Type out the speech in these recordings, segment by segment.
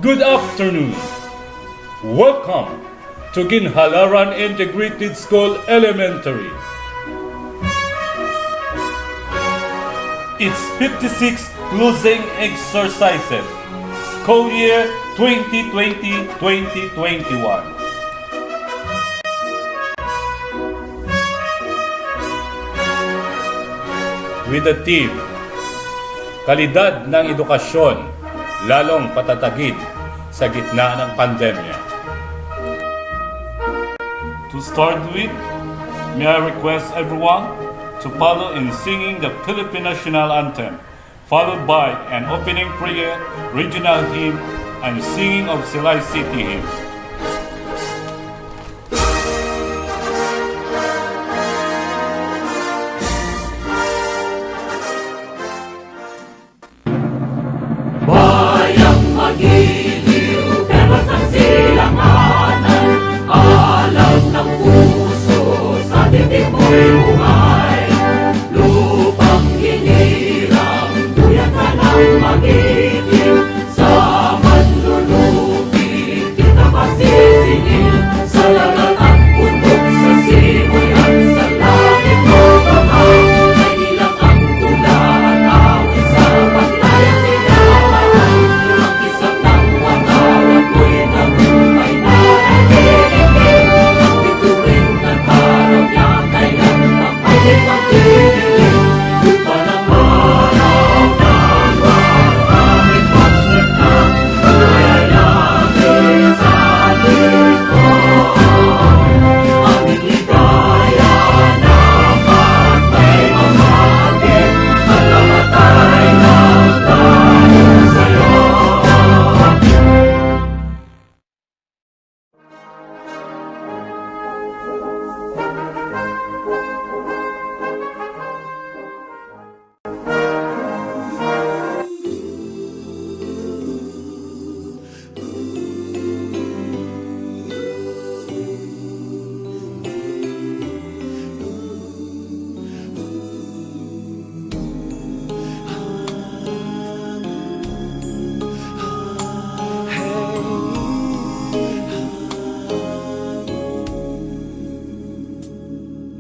Good afternoon. Welcome to Guinhalaran Integrated School Elementary. It's 56 closing exercises. School year 2020-2021. With the theme, Kalidad ng Edukasyon, lalong patatagid sa gitna ng pandemya. To start with, may I request everyone to follow in singing the Philippine National Anthem, followed by an opening prayer, regional hymn, and singing of Silay City hymn. Magiliw, pero sa silanganan, alam ng puso, sa dibdib mo'y buhay. Lupang hinirang, buyan ka ng magiliw, sa manlulupi, kita masisingil, sa lagat at bundok, sa simoy at sa langit mo bahay. Ay ilang ang tula at awit sa paglayang tinawaan. Isang ng watawat mo'y nabuhay na nagiging. Ang bituin at araw niya kailan magpahit magdidilim. Lupa ng araw ng maraming pagsita, kaya langit sa likod. Aming ligaya naman may mamagin, at namatay ng tayo sa'yo.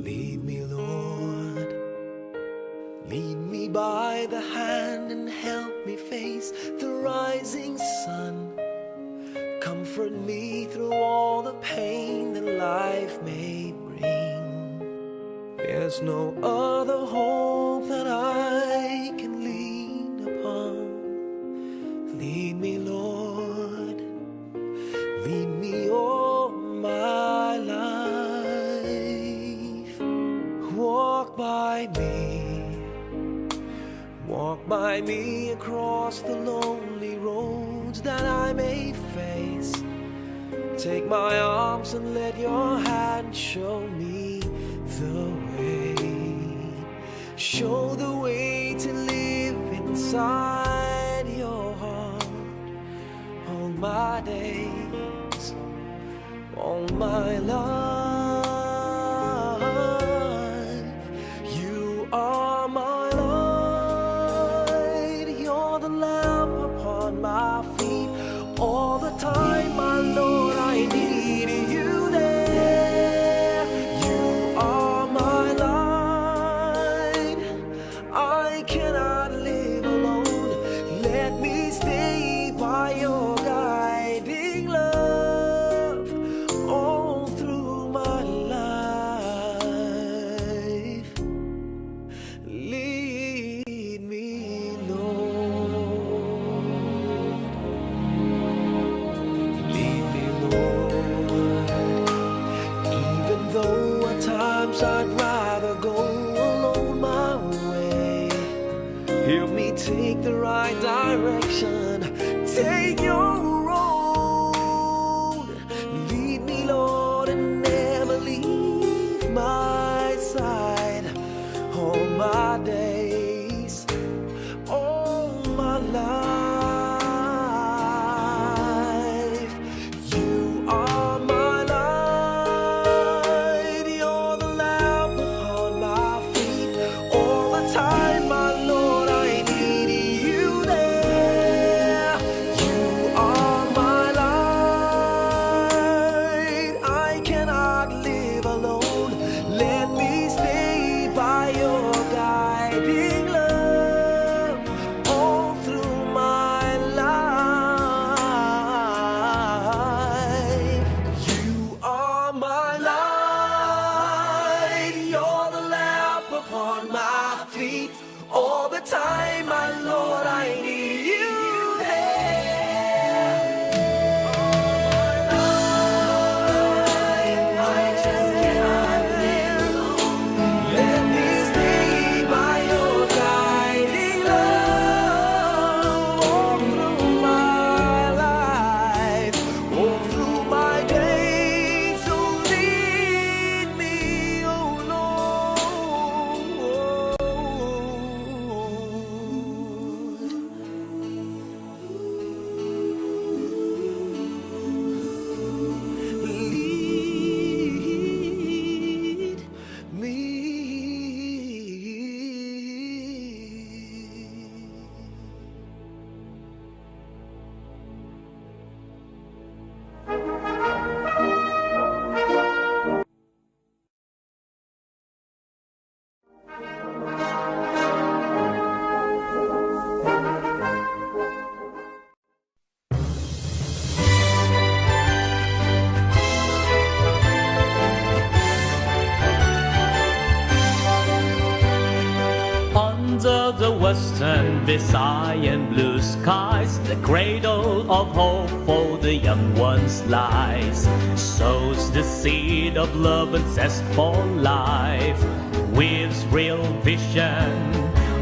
Lead me, Lord, lead me by the hand and help me face the rising sun. Comfort me through all the pain that life may bring. There's no other hope that I can lean upon. Lead me, Lord, lead me all my life. Walk by me across the lonely roads that I may face. Take my arms and let your hand show me the way. Show the way to live inside your heart all my days, all my life. You are my light, you're the lamp upon my feet. All the time, my Lord, I need you there. You are my light, I cannot live alone. Let me stay by your guiding love all through my life. Lead me, Lord. Lead me, Lord. Even though at times I'd rather go alone my way, help me take the right direction. Take your road. Lead me, Lord, and never leave my side. All my days, all my life. You are my light, you're the lamp upon my feet. All the time, my Lord, I need you there. You are Western Visayan blue skies, the cradle of hope for the young ones lies. Sows the seed of love and zest for life, weaves real vision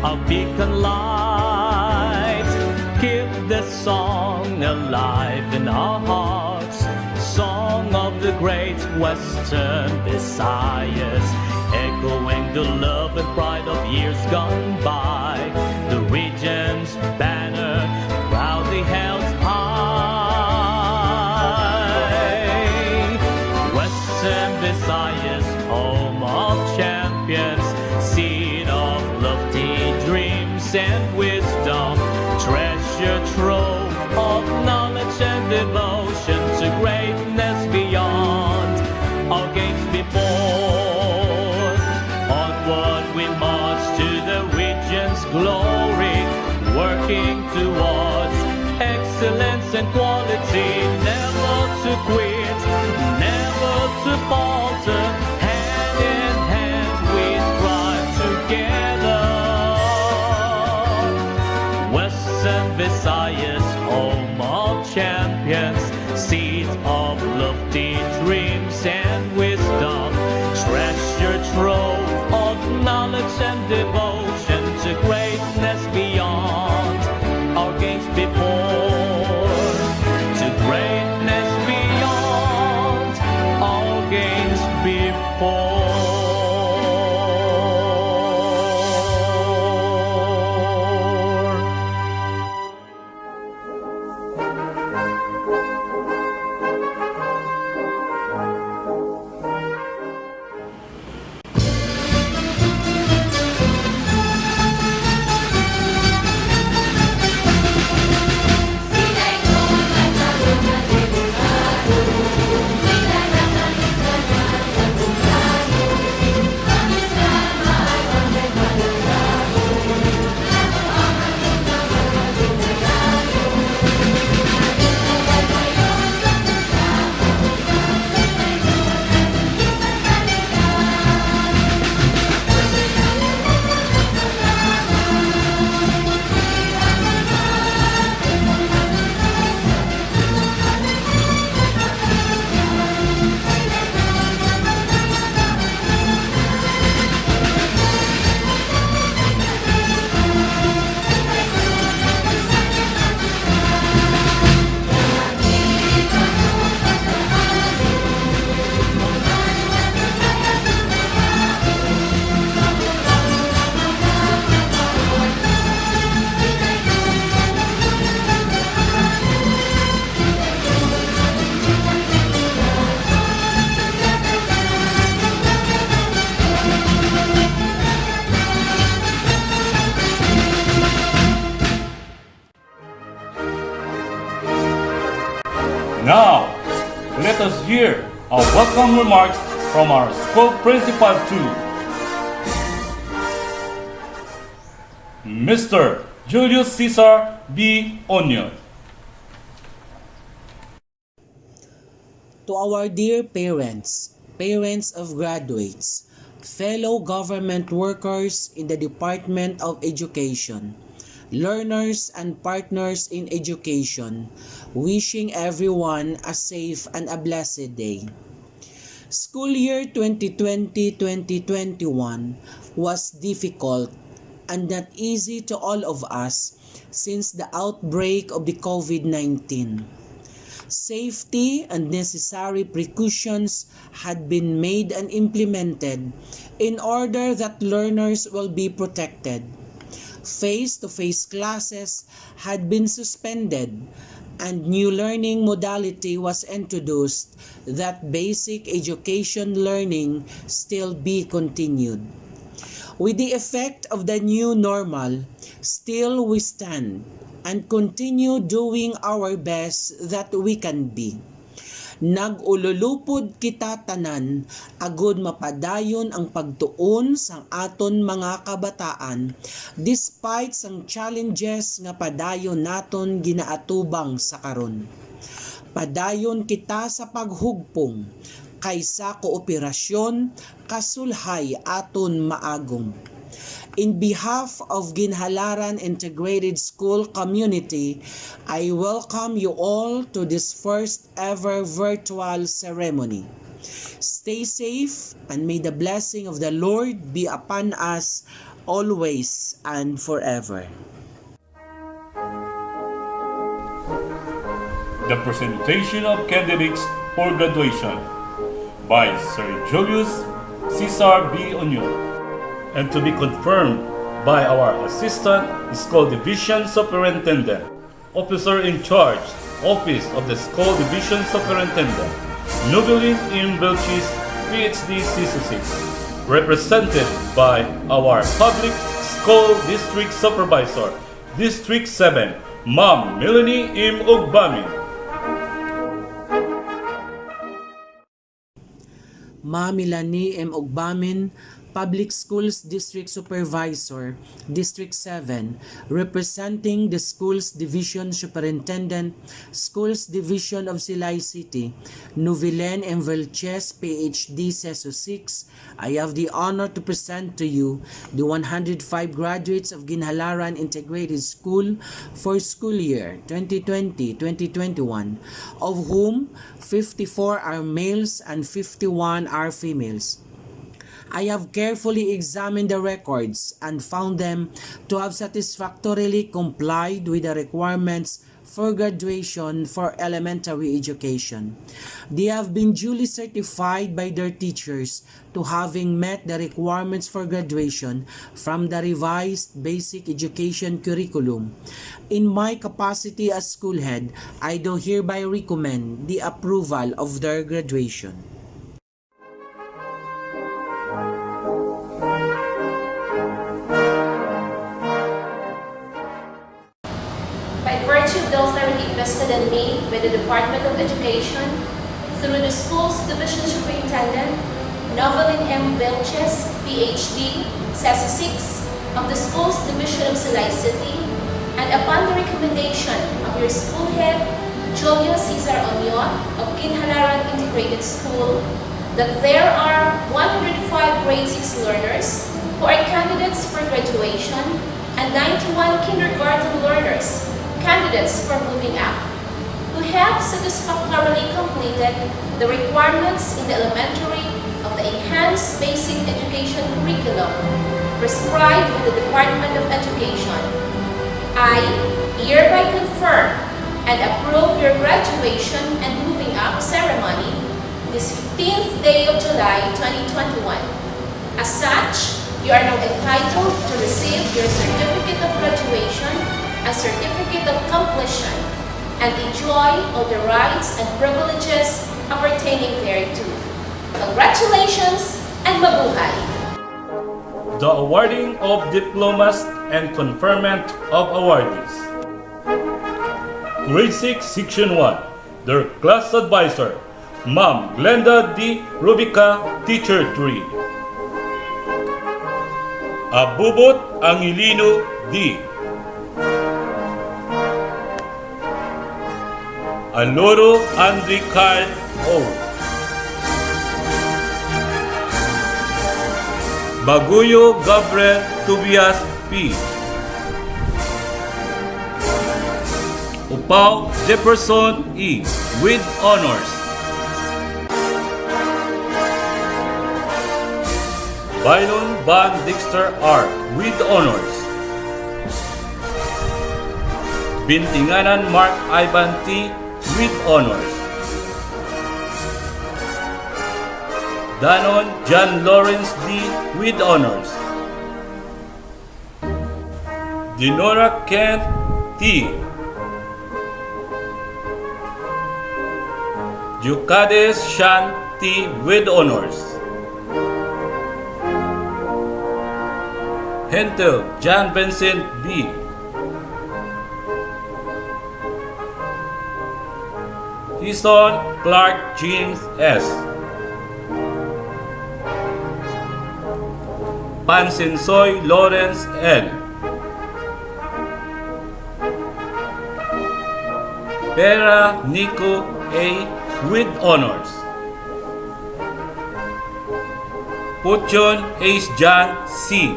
of beacon light. Keep the song alive in our hearts, song of the great Western Visayas, echoing the love and pride of years gone by. The region's banner proudly held high. Western Visayas, home of champions, seed of lofty dreams and wisdom, treasure trove of knowledge and devotion to greatness beyond our gates before. Onward we march to the region's glory, working towards excellence and quality, never to quit, never to falter. Hand in hand we strive together. Western Visayas, home of champions, seed of lofty dreams and wisdom, treasure trove of knowledge and devotion to greatness beyond our gates before. To greatness beyond our gates before. Now, let us hear our welcome remarks from our school principal too, Mr. Julius Cesar B. Onyo. To our dear parents, parents of graduates, fellow government workers in the Department of Education, learners and partners in education, wishing everyone a safe and a blessed day. School year 2020-2021 was difficult and not easy to all of us since the outbreak of the COVID-19. Safety and necessary precautions had been made and implemented in order that learners will be protected. Face-to-face classes had been suspended and new learning modality was introduced that basic education learning still be continued. With the effect of the new normal, still we stand and continue doing our best that we can be. Nag-ululupod kita tanan, agud mapadayon ang pagtuon sang aton mga kabataan, despite sang challenges nga padayon naton ginaatubang sa karon. Padayon kita sa paghugpong, kaysa kooperasyon, kasulhay aton maagom. In behalf of Guinhalaran Integrated School community, I welcome you all to this first ever virtual ceremony. Stay safe and may the blessing of the Lord be upon us always and forever. The presentation of candidates for graduation by Sir Julius Cesar B. Onyo, and to be confirmed by our Assistant School Division Superintendent, Officer in Charge, Office of the School Division Superintendent, Nobilin M. Belchis, PhD CC6, represented by our Public School District Supervisor, District 7, Ma'am Melanie M. Ugbamin. Ma'am Melanie M. Ugbamin, Public Schools District Supervisor, District 7, representing the Schools Division Superintendent, Schools Division of Silay City, Novilen M. Velches, PhD, CESO 6, I have the honor to present to you the 105 graduates of Guinhalaran Integrated School for school year 2020-2021, of whom 54 are males and 51 are females. I have carefully examined the records and found them to have satisfactorily complied with the requirements for graduation for elementary education. They have been duly certified by their teachers to having met the requirements for graduation from the revised basic education curriculum. In my capacity as school head, I do hereby recommend the approval of their graduation. By virtue of those already vested in me with the Department of Education, through the Schools Division Superintendent, Novelin M. Velches, PhD, CESO 6, of the Schools Division of Silay City, and upon the recommendation of your school head, Julius Cesar Onyo of Guinhalaran Integrated School, that there are 105 grade 6 learners who are candidates for graduation and 91 kindergarten learners candidates for moving up, who have satisfactorily completed the requirements in the elementary of the enhanced basic education curriculum prescribed by the Department of Education. I hereby confirm and approve your graduation and moving up ceremony this 15th day of July 2021. As such, you are now entitled to receive your certificate of graduation, a certificate of completion, and enjoy all the rights and privileges appertaining thereto. Congratulations and mabuhay! The awarding of diplomas and conferment of awardees. Grade 6, Section 1, their class advisor, Ma'am Glenda D. Rubica, Teacher 3. Abubot Angilino D. Aloro Andre Carl O. Baguyo Gabriel Tobias P. Upao Jefferson E. with honors. Bylon Van Dexter R. with honors. Bintinganan Mark Ivan T. with honors. Danon John Lawrence D. with honors. Dinora Kent T. Jucades Shan T. with honors. Hentel John Vincent B. Hison Clark James S. Pansinsoy Lawrence L. Pera Nico A. with honors. Puchon H. John C.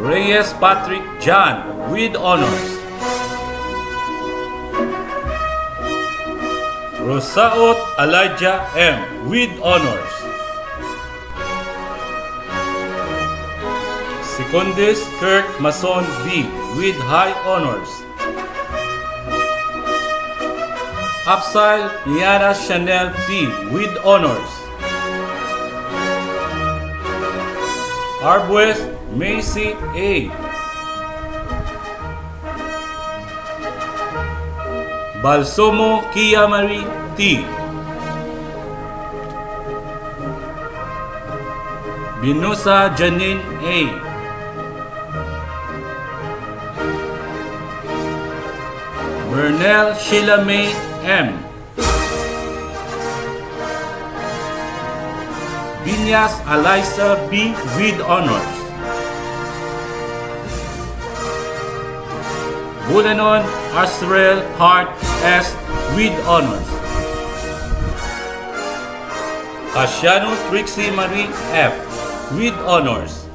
Reyes Patrick John with honors. Rosaot Elijah M. with honors. Secundus Kirk Mason B. with high honors. Upsile Niara Chanel P. with honors. Arbues Macy A. Balsomo Kia Marie T. Binusa Janine A. Bernel Sheila May M. Binyas Eliza B. with honors. Bulanon Asriel Hart S. with honors. Casiano Trixie Marie F. with honors.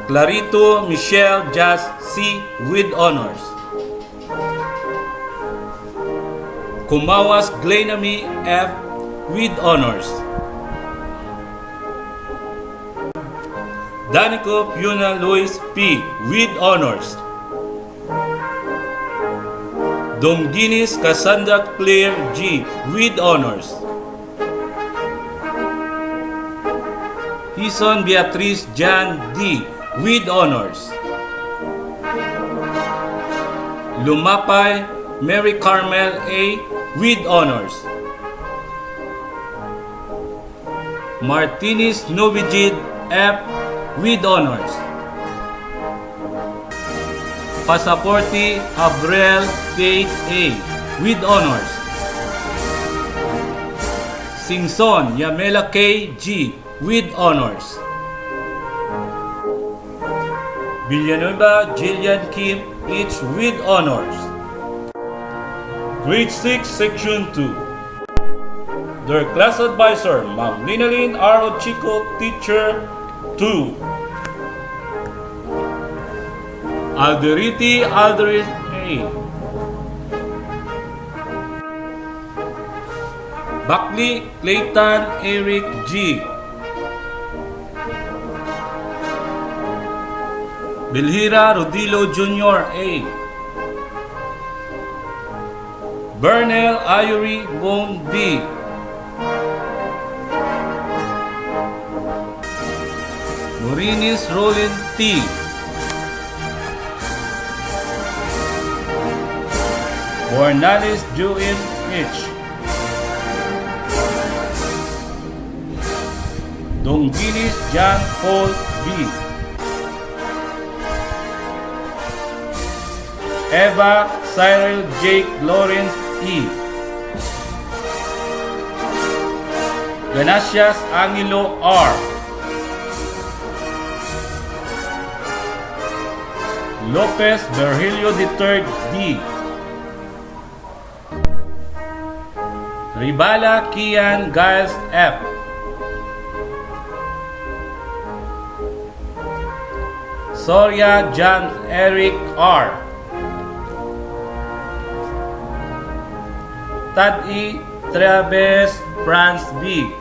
Clarito Michelle Jazz C. with honors. Kumawas Glenamy F. with honors. Danico Puna Luis P. with honors. Domginis Cassandra Claire G. with honors. Hison Beatrice Jan D. with honors. Lumapay Mary Carmel A. with honors. Martinez Novigid F. with honors. Pasaporte Abrel Kate A. with honors. Singson Yamela K. G. with honors. Villanueva Jillian Kim H. with honors. Grade 6 Section 2. Their class advisor, Ma'am Linalyn R. Chico, Teacher 2. Alderiti Alderin A. Buckley Clayton Eric G. Bilhira Rodilo Jr. A. Bernel Ayuri Bone B. Morinis Roland T. Bornalis Joel H. Donginis John Paul B. Eva Cyril Jake Lawrence E. Ganasias Angelo R. Lopez Virgilio III D. Ribala Kian Giles F. Soria John Eric R. Tad E. Traves France B.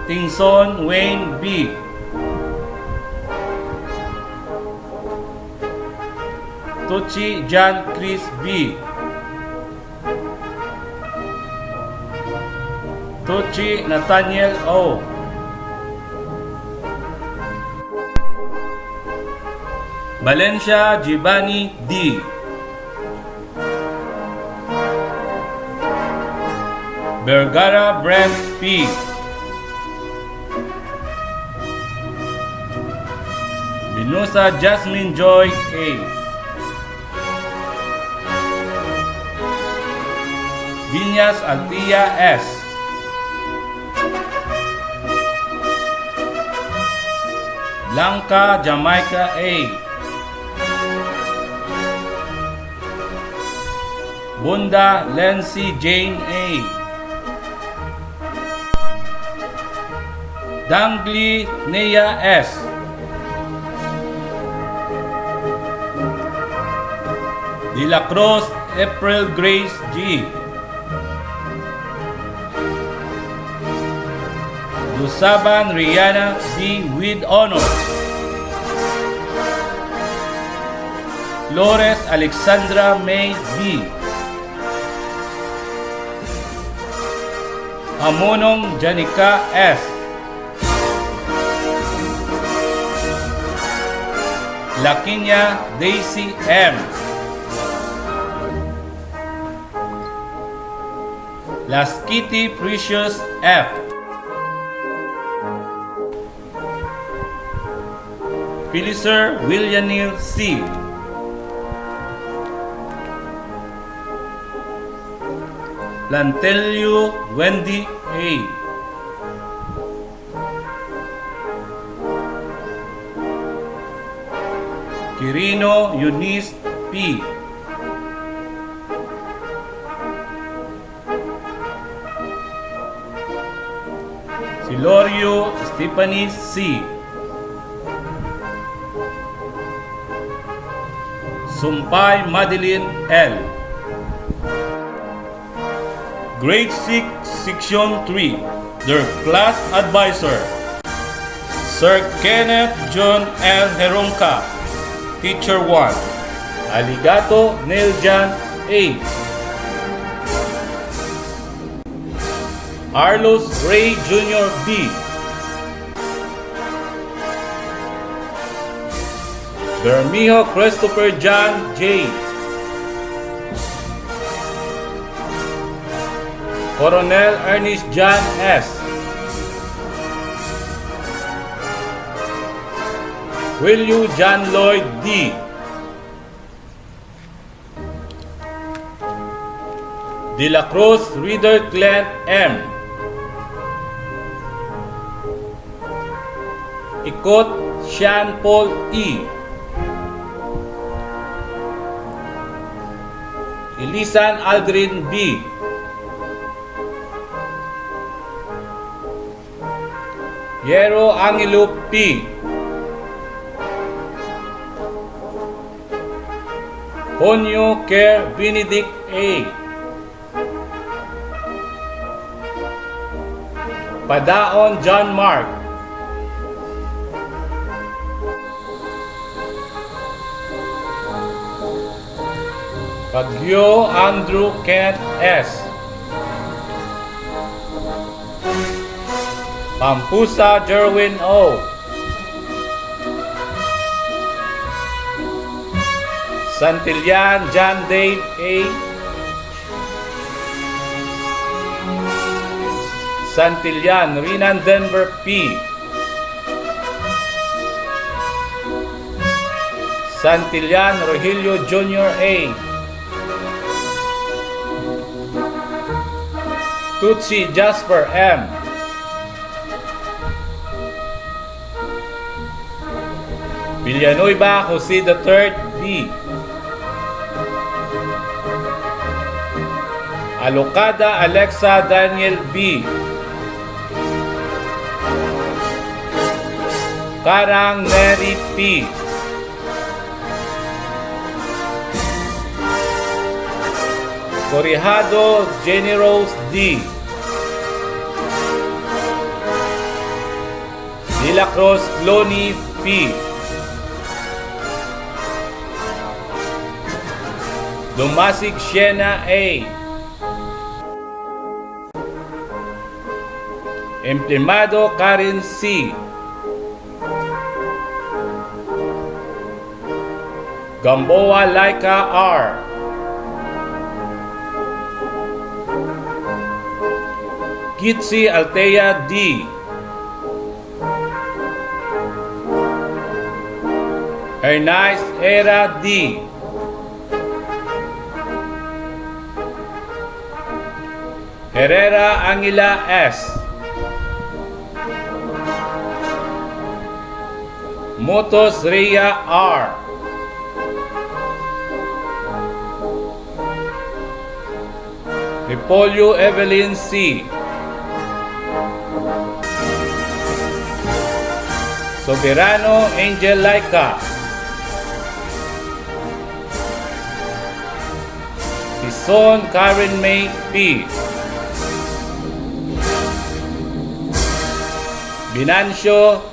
Tingson Wayne B. Tucci John Chris B. Tucci Nathaniel O. Valencia Giovanni D. Vergara Brent P. Binosa Jasmine Joy A. Viñas Altia S. Lanka Jamaica A. Bunda Lency Jane A. Dangli Nea S. De la Cruz April Grace G. Dusaban Rihanna D. with honor. Flores Alexandra May B. Amonong Janica S. Lakinya Daisy M. Las Kitty Precious F. Piliser Willianil C. Lantelio Wendy A. Quirino Eunice P. Silorio Stephanie C. Sumpay Madeline L. Grade 6, Section 3, their class advisor, Sir Kenneth John L. Heronka, Teacher 1, Aligato Neljan A. Arlos Ray Jr. B. Bermejo Christopher John J. Coronel Ernest John S. William John Lloyd D. De la Cruz Reader Clint M. Ikot Sean Paul E. Elisan Aldrin B. Yero Angelo P. Honyo Care Benedict A. Padaon John Mark. Pagyo Andrew Kent S. Pampusa Jerwin O. Santillan John Dave A. Santillan Rinan Denver P. Santillan Rogelio Jr. A. Tutsi Jasper M. Villanueva Jose III D. Alocada Alexa Daniel B. Karang Neri P. Correjado Generos D. De la Cruz Cloni P. Domasic Siena A. Emplemado Karen C. Gamboa Laika R. Gitsi Altea D. Ernest Era D. Herrera Angela S. Motos Rhea R. Repolyo Evelyn C. Soberano Angel Laika, Tison Karen May P, Binancio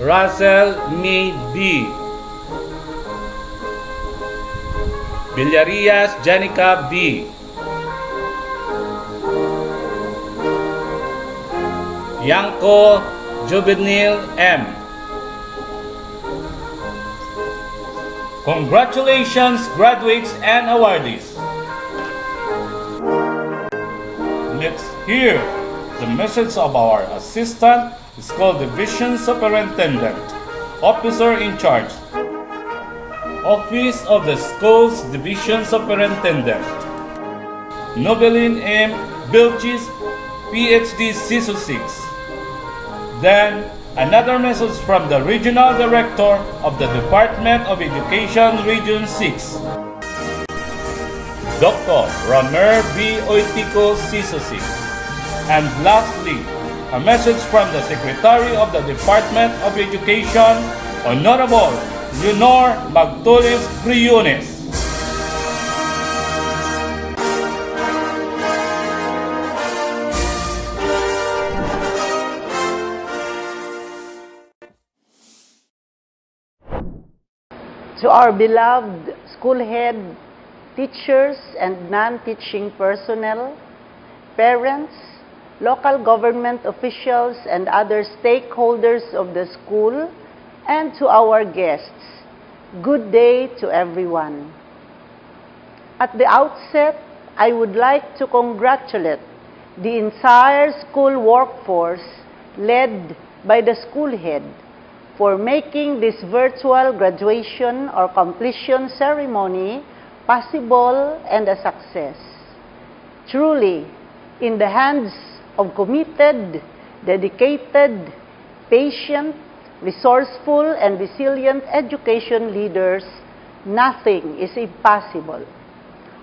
Russell May B, Villarias Janica B, Yanko Juvenil M. Congratulations, graduates and awardees. Let's hear the message of our Assistant School Division Superintendent, Officer in Charge, Office of the Schools Division Superintendent, Nobeline M. Bilchis, PhD CISO 6. Then, another message from the Regional Director of the Department of Education Region 6, Dr. Ramer B. Oitico, CISO 6. And lastly, a message from the Secretary of the Department of Education, Honorable Leonor Magtulis Briones. To our beloved school head, teachers and non-teaching personnel, parents, local government officials, and other stakeholders of the school, and to our guests, good day to everyone. At the outset, I would like to congratulate the entire school workforce led by the school head for making this virtual graduation or completion ceremony possible and a success. Truly, in the hands of committed, dedicated, patient, resourceful, and resilient education leaders, nothing is impossible.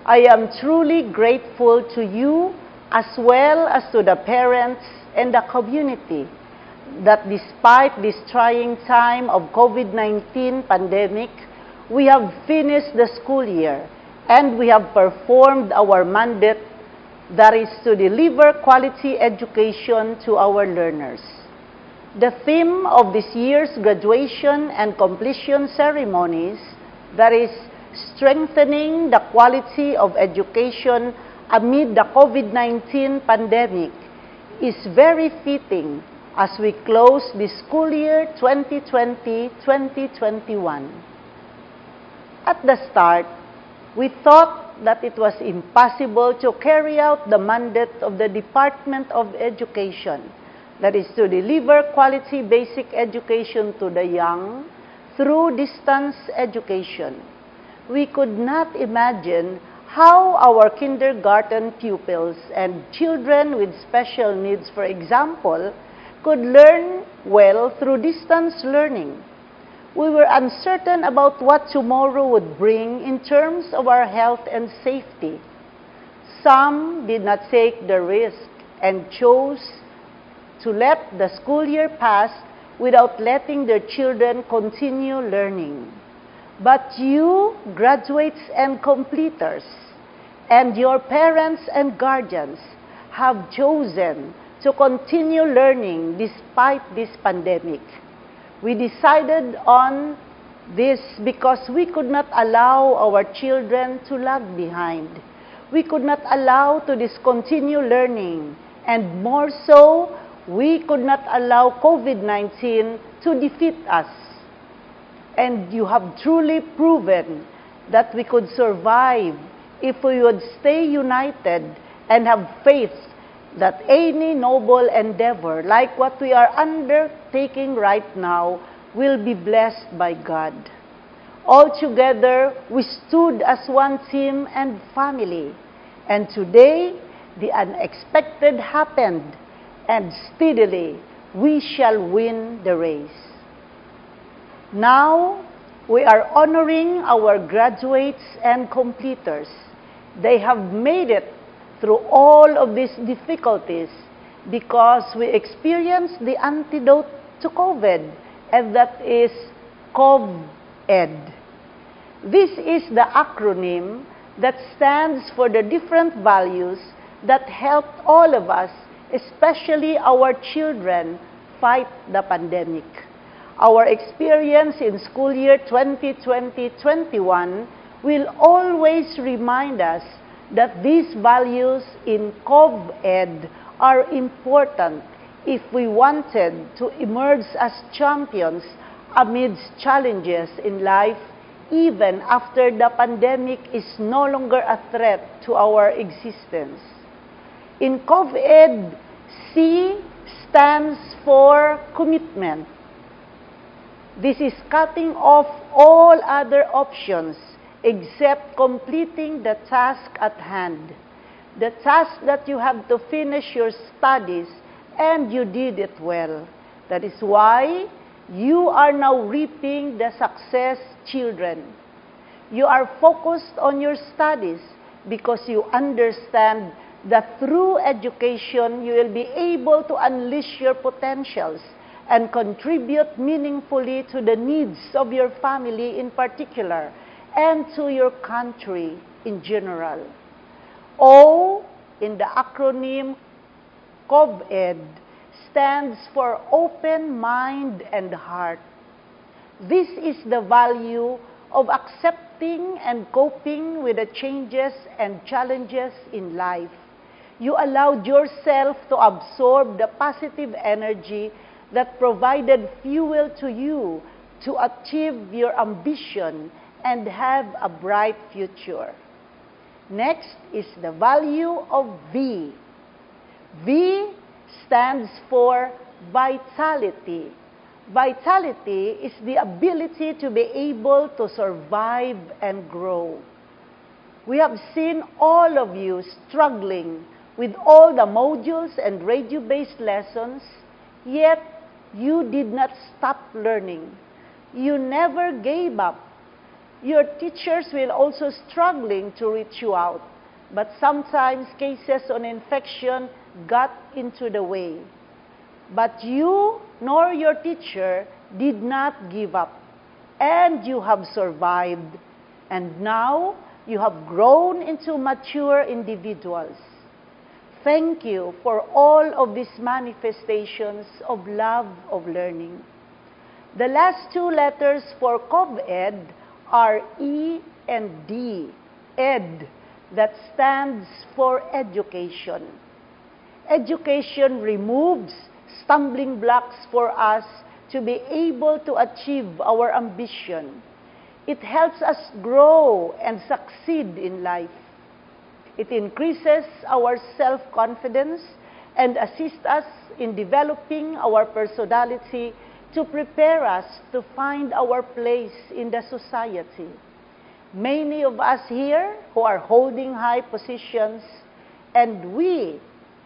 I am truly grateful to you as well as to the parents and the community that despite this trying time of COVID-19 pandemic, we have finished the school year and we have performed our mandate, that is to deliver quality education to our learners. The theme of this year's graduation and completion ceremonies, that is strengthening the quality of education amid the COVID-19 pandemic, is very fitting as we close the school year 2020-2021. At the start, we thought that it was impossible to carry out the mandate of the Department of Education, that is to deliver quality basic education to the young through distance education. We could not imagine how our kindergarten pupils and children with special needs, for example, could learn well through distance learning. We were uncertain about what tomorrow would bring in terms of our health and safety. Some did not take the risk and chose to let the school year pass without letting their children continue learning. But you, graduates and completers, and your parents and guardians have chosen to continue learning despite this pandemic. We decided on this because we could not allow our children to lag behind. We could not allow to discontinue learning, and more so, we could not allow COVID-19 to defeat us. And you have truly proven that we could survive if we would stay united and have faith that any noble endeavor, like what we are undertaking right now, will be blessed by God. Altogether, we stood as one team and family. And today, the unexpected happened, and steadily, we shall win the race. Now, we are honoring our graduates and completers. They have made it through all of these difficulties because we experienced the antidote to COVID, and that is COV-ED. This is the acronym that stands for the different values that helped all of us, especially our children, fight the pandemic. Our experience in school year 2020-21 will always remind us that these values in COV-ED are important if we wanted to emerge as champions amidst challenges in life, even after the pandemic is no longer a threat to our existence. In COV-ED, C stands for commitment. This is cutting off all other options except completing the task at hand. The task that you have to finish your studies, and you did it well. That is why you are now reaping the success, children. You are focused on your studies because you understand that through education you will be able to unleash your potentials and contribute meaningfully to the needs of your family in particular and to your country in general. O in the acronym COV-ED stands for open mind and heart. This is the value of accepting and coping with the changes and challenges in life. You allowed yourself to absorb the positive energy that provided fuel to you to achieve your ambition and have a bright future. Next is the value of V. V stands for vitality. Vitality is the ability to be able to survive and grow. We have seen all of you struggling with all the modules and radio-based lessons, yet you did not stop learning. You never gave up. Your teachers will also struggling to reach you out, but sometimes cases on infection got into the way. But you nor your teacher did not give up, and you have survived, and now you have grown into mature individuals. Thank you for all of these manifestations of love of learning. The last two letters for COV-ED are E and D, ED, that stands for education. Education removes stumbling blocks for us to be able to achieve our ambition. It helps us grow and succeed in life. It increases our self-confidence and assists us in developing our personality to prepare us to find our place in the society. Many of us here who are holding high positions, and we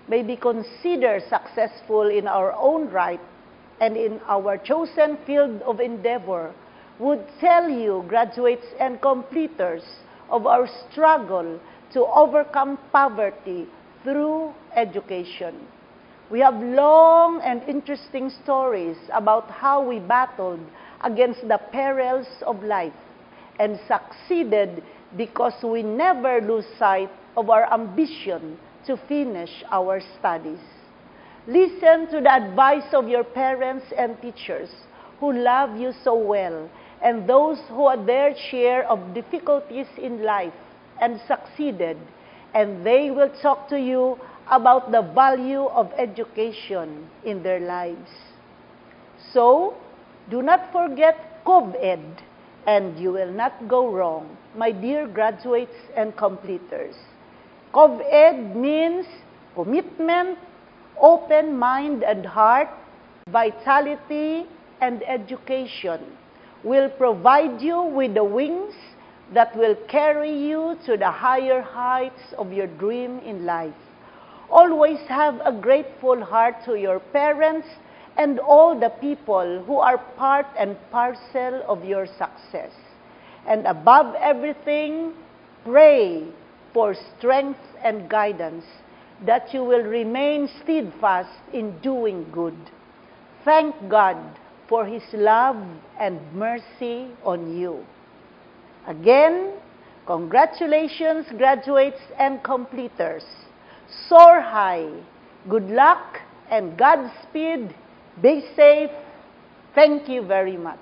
may be considered successful in our own right and in our chosen field of endeavor, would tell you, graduates and completers, of our struggle to overcome poverty through education. We have long and interesting stories about how we battled against the perils of life and succeeded because we never lose sight of our ambition to finish our studies. Listen to the advice of your parents and teachers who love you so well, and those who had their share of difficulties in life and succeeded, and they will talk to you about the value of education in their lives. So, do not forget COV-ED, and you will not go wrong, my dear graduates and completers. COV-ED means commitment, open mind and heart, vitality, and education. Will provide you with the wings that will carry you to the higher heights of your dream in life. Always have a grateful heart to your parents and all the people who are part and parcel of your success. And above everything, pray for strength and guidance, that you will remain steadfast in doing good. Thank God for His love and mercy on you. Again, congratulations, graduates and completers. Soar high. Good luck and Godspeed. Be safe. Thank you very much.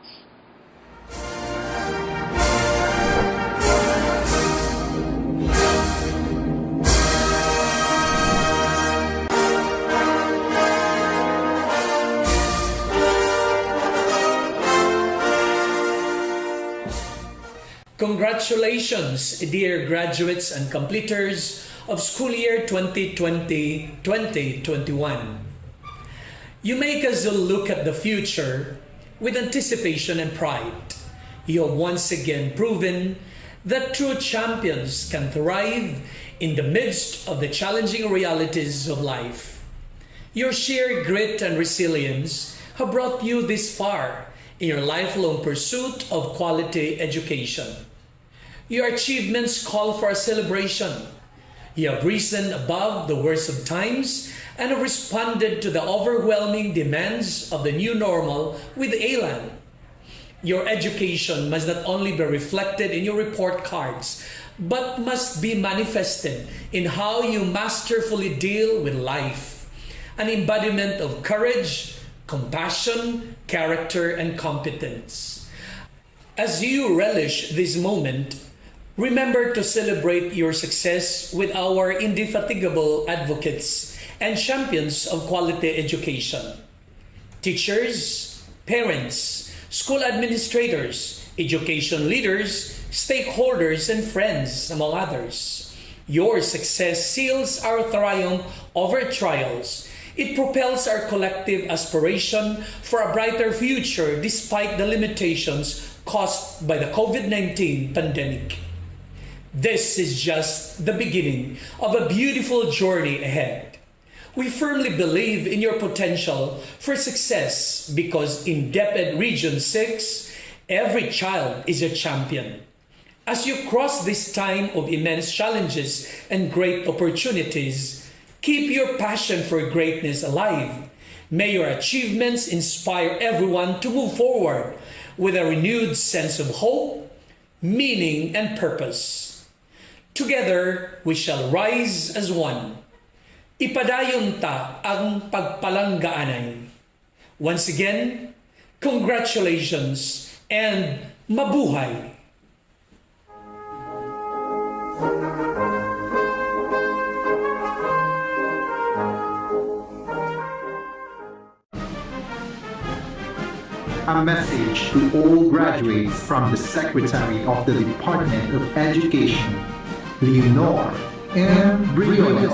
Congratulations, dear graduates and completers of school year 2020-2021. You make us look at the future with anticipation and pride. You have once again proven that true champions can thrive in the midst of the challenging realities of life. Your sheer grit and resilience have brought you this far in your lifelong pursuit of quality education. Your achievements call for a celebration. You have risen above the worst of times and have responded to the overwhelming demands of the new normal with Elem. Your education must not only be reflected in your report cards, but must be manifested in how you masterfully deal with life, an embodiment of courage, compassion, character, and competence. As you relish this moment, remember to celebrate your success with our indefatigable advocates and champions of quality education. Teachers, parents, school administrators, education leaders, stakeholders, and friends, among others. Your success seals our triumph over trials. It propels our collective aspiration for a brighter future despite the limitations caused by the COVID-19 pandemic. This is just the beginning of a beautiful journey ahead. We firmly believe in your potential for success because in DepEd Region 6, every child is a champion. As you cross this time of immense challenges and great opportunities, keep your passion for greatness alive. May your achievements inspire everyone to move forward with a renewed sense of hope, meaning, and purpose. Together, we shall rise as one. Ipadayon ta ang pagpalanggaanay. Once again, congratulations and mabuhay! A message to all graduates from the Secretary of the Department of Education, Leonor and Briones.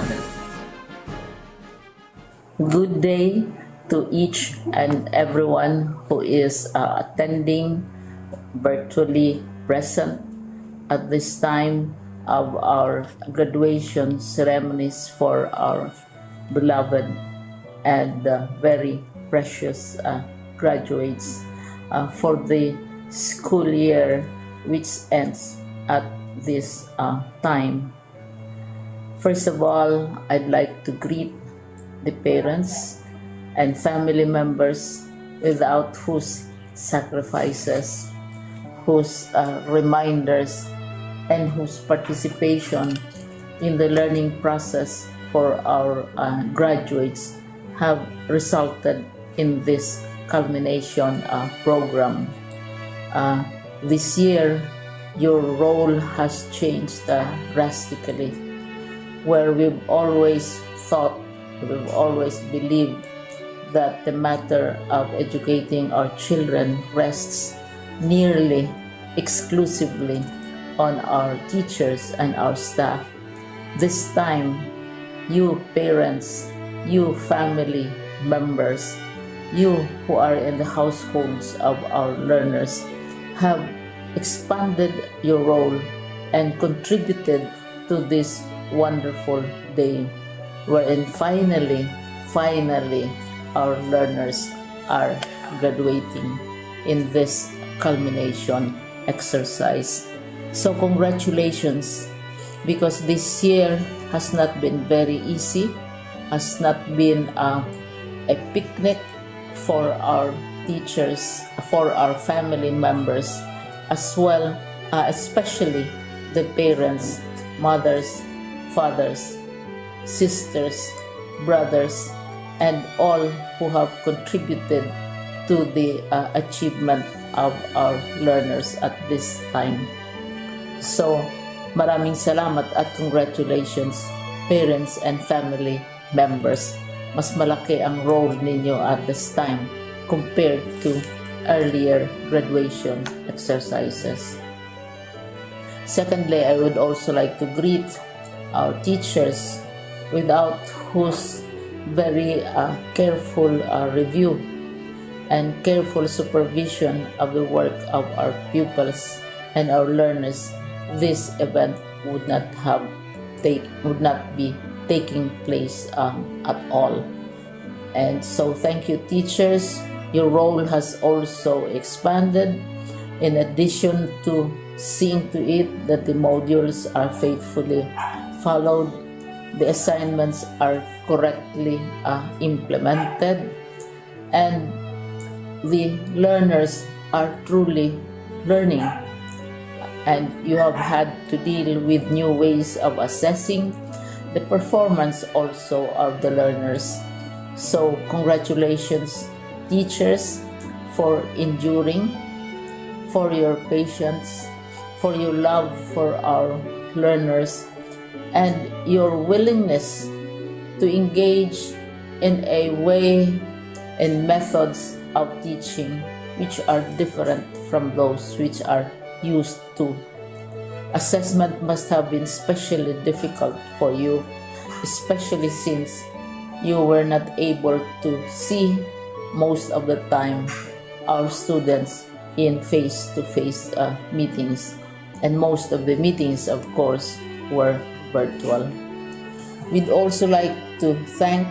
Good day to each and everyone who is attending virtually present at this time of our graduation ceremonies for our beloved and very precious graduates for the school year which ends at this time. First of all, I'd like to greet the parents and family members without whose sacrifices, whose reminders, and whose participation in the learning process for our graduates have resulted in this culmination program. This year, your role has changed drastically, where we've always thought, we've always believed that the matter of educating our children rests nearly exclusively on our teachers and our staff. This time, you parents, you family members, you who are in the households of our learners have expanded your role and contributed to this wonderful day wherein finally our learners are graduating in this culmination exercise. So congratulations, because this year has not been very easy, has not been a picnic for our teachers, for our family members, as well, especially the parents, mothers, fathers, sisters, brothers, and all who have contributed to the achievement of our learners at this time. So, maraming salamat at congratulations, parents and family members. Mas malaki ang role ninyo at this time compared to earlier graduation exercises. Secondly, I would also like to greet our teachers, without whose very careful review and careful supervision of the work of our pupils and our learners, this event would not be taking place at all. And so thank you, teachers. Your role has also expanded. In addition to seeing to it that the modules are faithfully followed, the assignments are correctly implemented, and the learners are truly learning. And you have had to deal with new ways of assessing the performance also of the learners. So congratulations, teachers, for enduring, for your patience, for your love for our learners, and your willingness to engage in a way and methods of teaching which are different from those which are used to. Assessment must have been especially difficult for you, especially since you were not able to see most of the time our students in face-to-face meetings, and most of the meetings, of course, were virtual. We'd also like to thank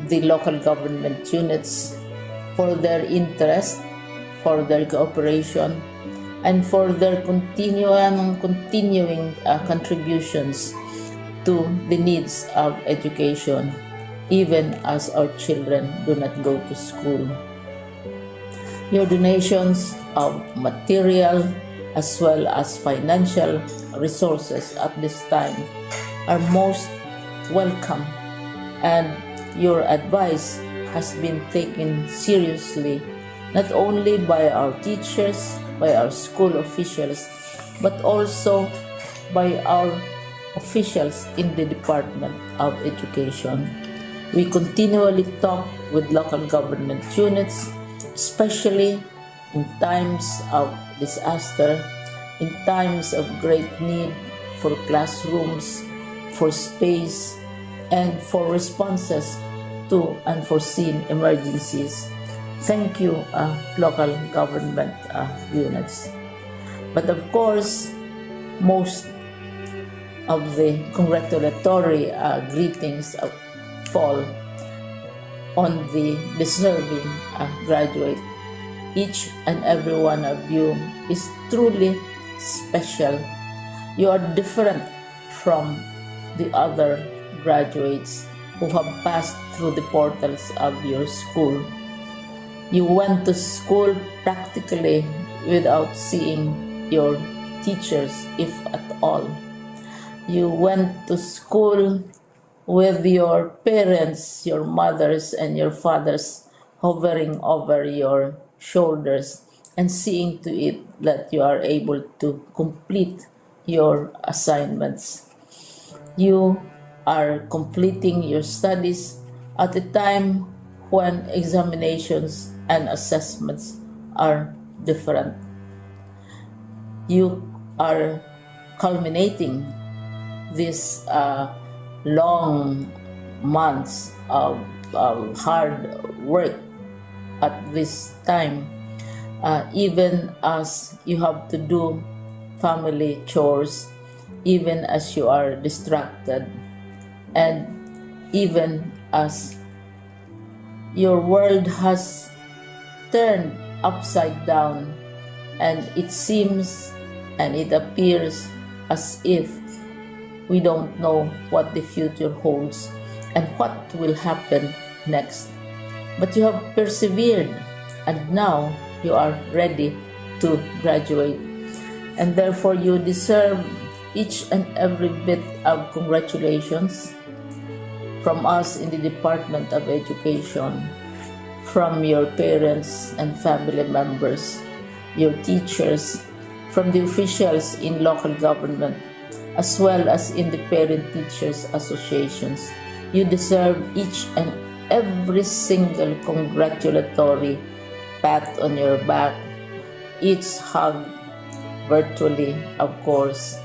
the local government units for their interest, for their cooperation, and for their continuing contributions to the needs of education, even as our children do not go to school. Your donations of material as well as financial resources at this time are most welcome, and your advice has been taken seriously not only by our teachers, by our school officials, but also by our officials in the Department of Education. We continually talk with local government units, especially in times of disaster, in times of great need for classrooms, for space, and for responses to unforeseen emergencies. Thank you, local government units. But of course, most of the congratulatory greetings fall on the deserving graduate. Each and every one of you is truly special. You are different from the other graduates who have passed through the portals of your school. You went to school practically without seeing your teachers, if at all. You went to school with your parents, your mothers, and your fathers hovering over your shoulders and seeing to it that you are able to complete your assignments. You are completing your studies at a time when examinations and assessments are different. You are culminating these long months of hard work at this time, even as you have to do family chores, even as you are distracted, and even as your world has turned upside down, and it seems and it appears as if we don't know what the future holds and what will happen next. But you have persevered and now you are ready to graduate. And therefore, you deserve each and every bit of congratulations from us in the Department of Education, from your parents and family members, your teachers, from the officials in local government, as well as in the Parent Teachers Associations. You deserve each and every single congratulatory pat on your back, each hug, virtually of course,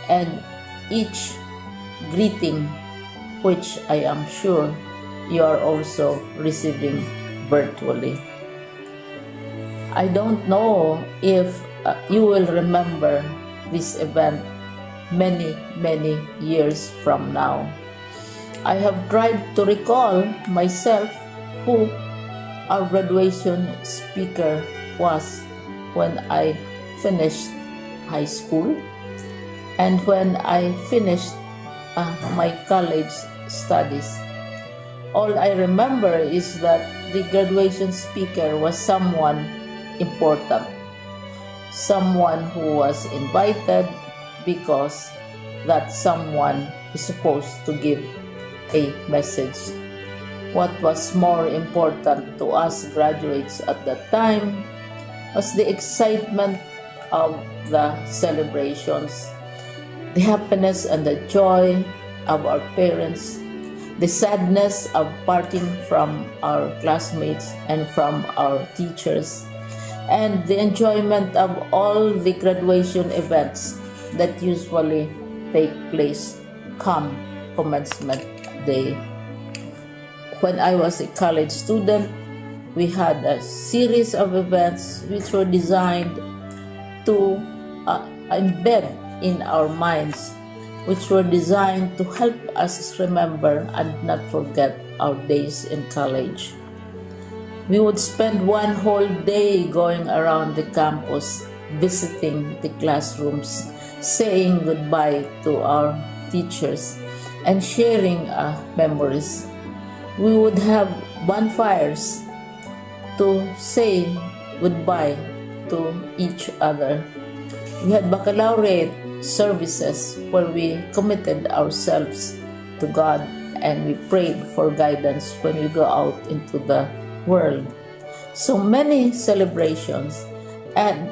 and each greeting, which I am sure you are also receiving virtually. I don't know if you will remember this event many years from now. I have tried to recall myself who our graduation speaker was when I finished high school and when I finished my college studies. All I remember is that the graduation speaker was someone important, someone who was invited because that someone is supposed to give a message. What was more important to us graduates at that time was the excitement of the celebrations, the happiness and the joy of our parents, the sadness of parting from our classmates and from our teachers, and the enjoyment of all the graduation events that usually take place come commencement day. When I was a college student, we had a series of events which were designed to embed in our minds, which were designed to help us remember and not forget our days in college. We would spend one whole day going around the campus, visiting the classrooms, saying goodbye to our teachers, and sharing memories. We would have bonfires to say goodbye to each other. We had baccalaureate services where we committed ourselves to God and we prayed for guidance when we go out into the world. So many celebrations, and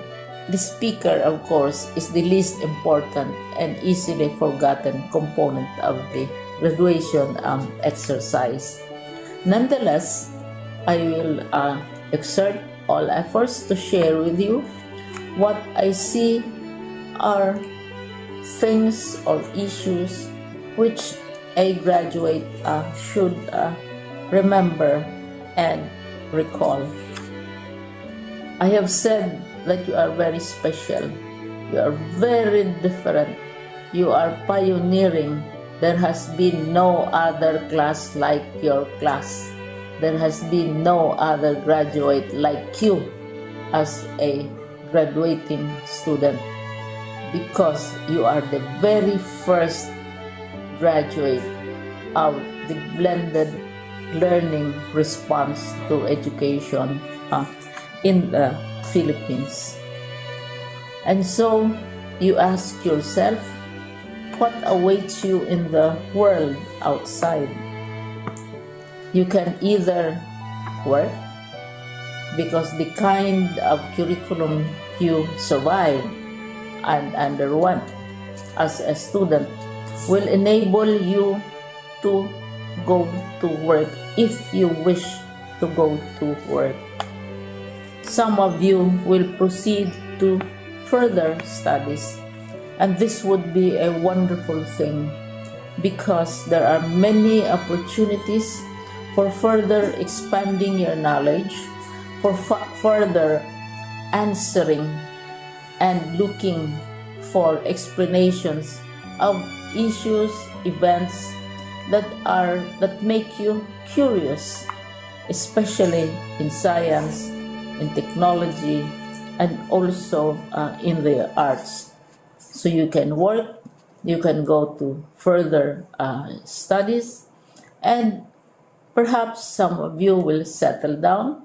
the speaker, of course, is the least important and easily forgotten component of the graduation exercise. Nonetheless, I will exert all efforts to share with you what I see are things or issues which a graduate should remember and recall. I have said that you are very special. You are very different. You are pioneering. There has been no other class like your class. There has been no other graduate like you as a graduating student, because you are the very first graduate of the blended learning response to education in the Philippines. And so you ask yourself, what awaits you in the world outside? You can either work, because the kind of curriculum you survive and underwent as a student will enable you to go to work if you wish to go to work. Some of you will proceed to further studies, and this would be a wonderful thing because there are many opportunities for further expanding your knowledge, for further answering and looking for explanations of issues, events that make you curious, especially in science, in technology, and also in the arts. So you can work, you can go to further studies, and perhaps some of you will settle down,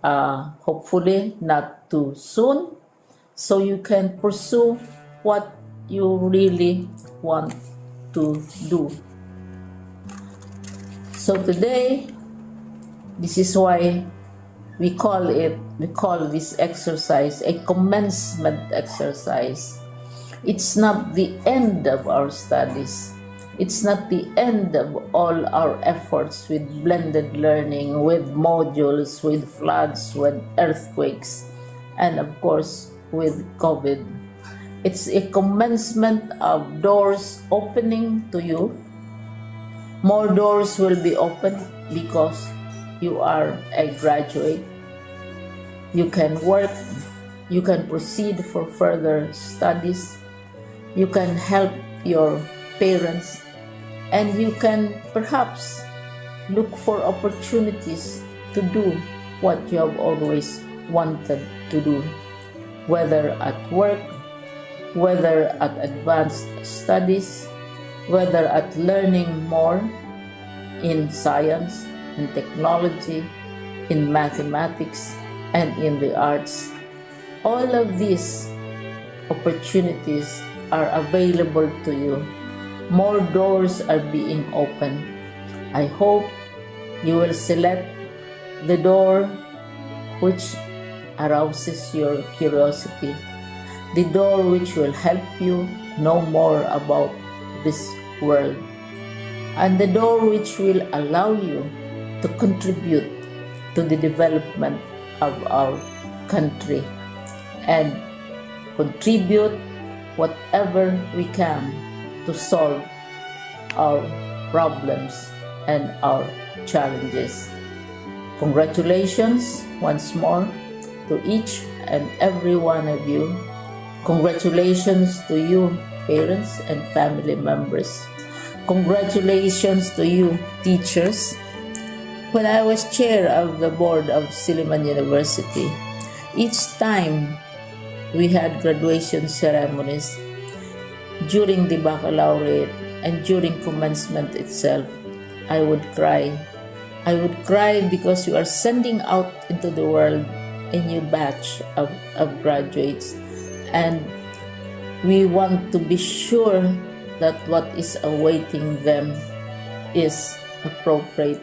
hopefully not too soon, so you can pursue what you really want to do. So today, this is why we call this exercise a commencement exercise. It's not the end of our studies. It's not the end of all our efforts with blended learning, with modules, with floods, with earthquakes, and of course with COVID. It's a commencement of doors opening to you. More doors will be opened because you are a graduate. You can work, you can proceed for further studies, you can help your parents, and you can perhaps look for opportunities to do what you have always wanted to do, whether at work, whether at advanced studies, whether at learning more in science, in technology, in mathematics, and in the arts. All of these opportunities are available to you. More doors are being opened. I hope you will select the door which arouses your curiosity, the door which will help you know more about this world, and the door which will allow you to contribute to the development of our country and contribute whatever we can to solve our problems and our challenges. Congratulations once more to each and every one of you. Congratulations to you, parents and family members. Congratulations to you, teachers. When I was chair of the board of Silliman University, each time we had graduation ceremonies, during the baccalaureate and during commencement itself, I would cry. I would cry because you are sending out into the world a new batch of graduates, and we want to be sure that what is awaiting them is appropriate.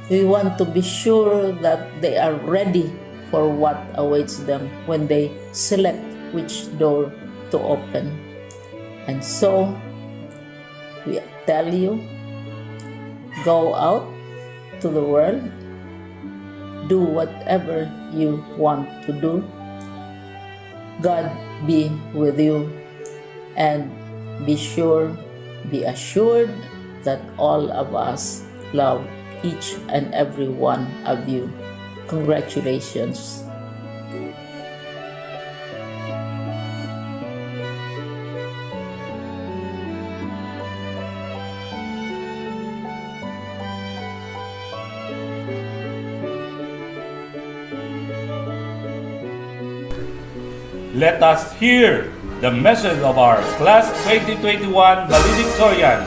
We want to be sure that they are ready for what awaits them when they select which door to open. And so, we tell you, go out to the world, do whatever you want to do. God be with you, and be assured that all of us love each and every one of you. Congratulations. Let us hear the message of our Class 2021 valedictorian.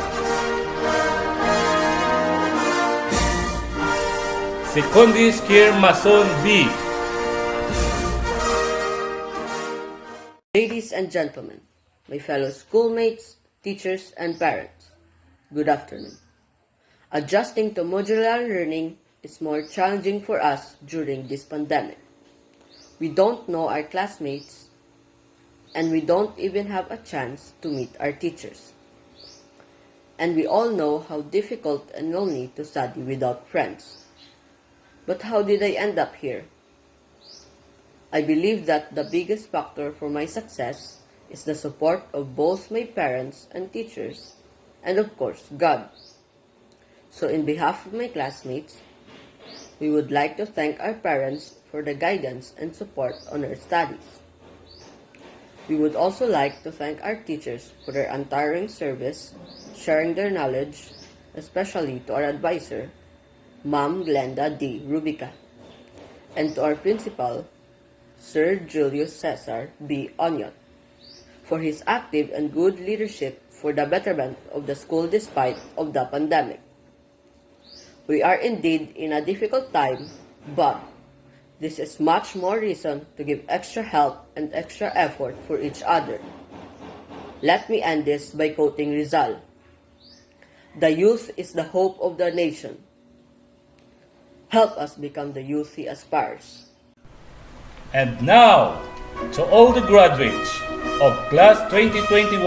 Secundis Kir Mason B. Ladies and gentlemen, my fellow schoolmates, teachers, and parents, good afternoon. Adjusting to modular learning is more challenging for us during this pandemic. We don't know our classmates, and we don't even have a chance to meet our teachers. And we all know how difficult and lonely to study without friends. But how did I end up here? I believe that the biggest factor for my success is the support of both my parents and teachers, and of course, God. So in behalf of my classmates, we would like to thank our parents for the guidance and support on our studies. We would also like to thank our teachers for their untiring service, sharing their knowledge, especially to our advisor, Ma'am Glenda D. Rubica, and to our principal, Sir Julius Cesar B. Onyot, for his active and good leadership for the betterment of the school despite of the pandemic. We are indeed in a difficult time, but This is much more reason to give extra help and extra effort for each other. Let me end this by quoting Rizal. The youth is the hope of the nation. Help us become the youth he aspires. And now, to all the graduates of Class 2021,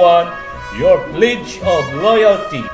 your pledge of loyalty.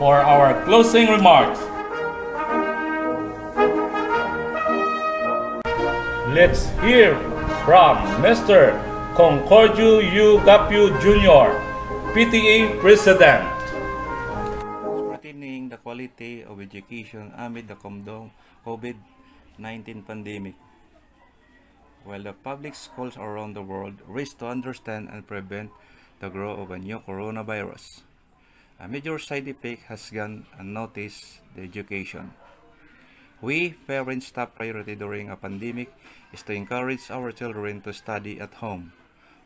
For our closing remarks, let's hear from Mr. Concordio U. Gapio Jr., PTA President. Scrutinizing the quality of education amid the COVID-19 pandemic. While the public schools around the world race to understand and prevent the growth of a new coronavirus, a major side effect has gone unnoticed: the education. We, parents' top priority during a pandemic is to encourage our children to study at home.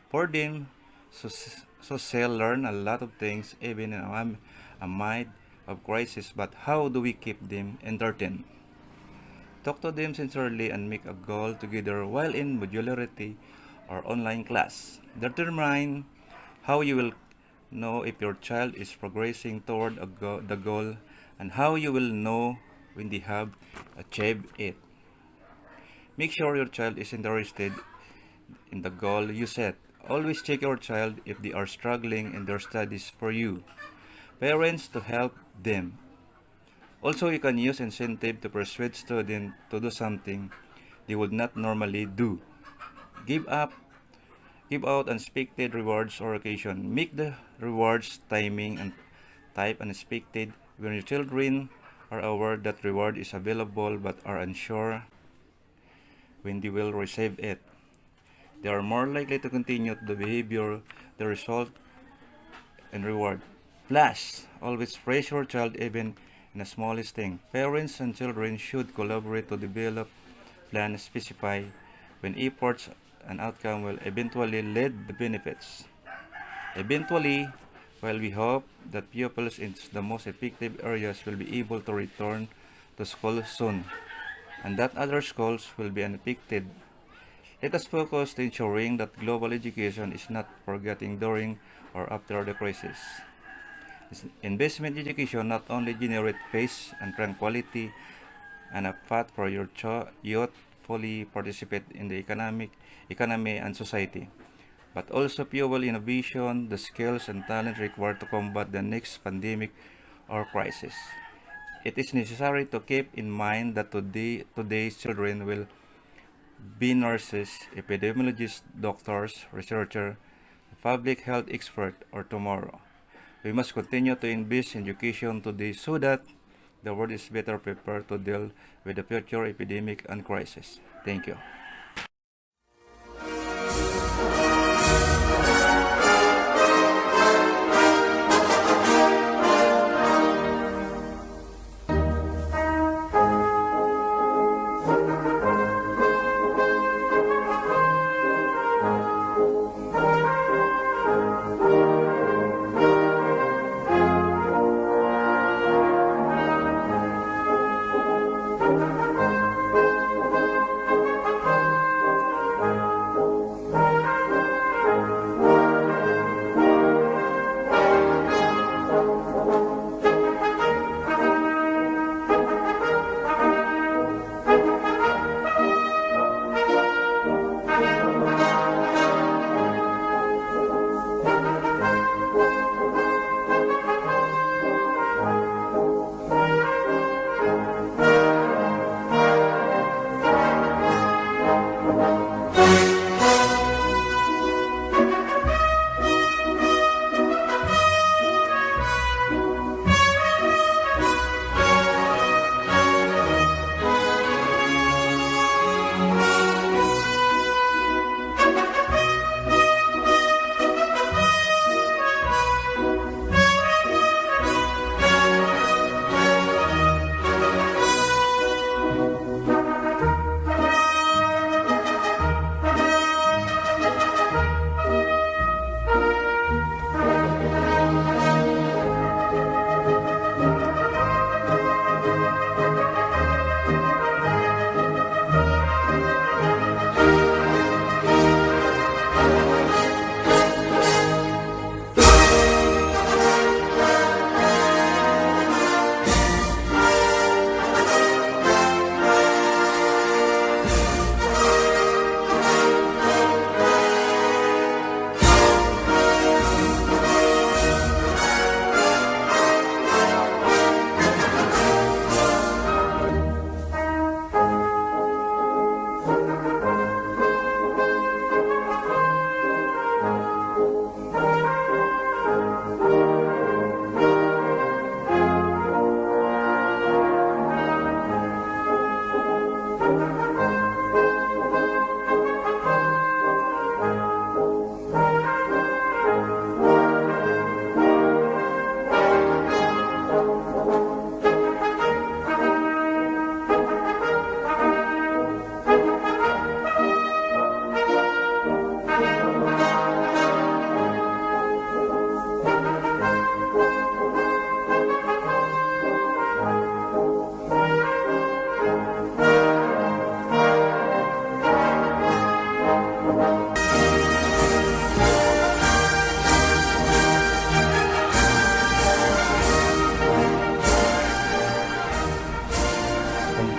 For them, so they'll learn a lot of things even in a mind of crisis, but how do we keep them entertained? Talk to them sincerely and make a goal together while in modularity or online class. Determine how you will know if your child is progressing toward the goal, and how you will know when they have achieved it. Make sure your child is interested in the goal you set. Always check your child if they are struggling in their studies for you, parents, to help them. Also, you can use incentive to persuade students to do something they would not normally do. Give out unexpected rewards or occasion. Make the rewards timing and type unexpected when your children are aware that reward is available but are unsure when they will receive it. They are more likely to continue the behavior, the result, and reward. Plus, always praise your child even in the smallest thing. Parents and children should collaborate to develop plans specify when efforts and outcome will eventually lead to benefits. Eventually, while we hope that pupils in the most effective areas will be able to return to school soon, and that other schools will be unaffected, let us focus to ensuring that global education is not forgotten during or after the crisis. Investment in education not only generates peace and tranquility and a path for your youth fully participate in the economy and society, but also fuel innovation, the skills and talent required to combat the next pandemic or crisis. It is necessary to keep in mind that today's children will be nurses, epidemiologists, doctors, researchers, public health expert, or tomorrow. We must continue to invest in education today so that the world is better prepared to deal with the future epidemic and crisis. Thank you.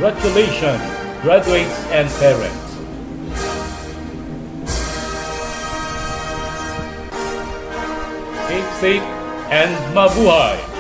Congratulations, graduates and parents. Keep safe and mabuhay!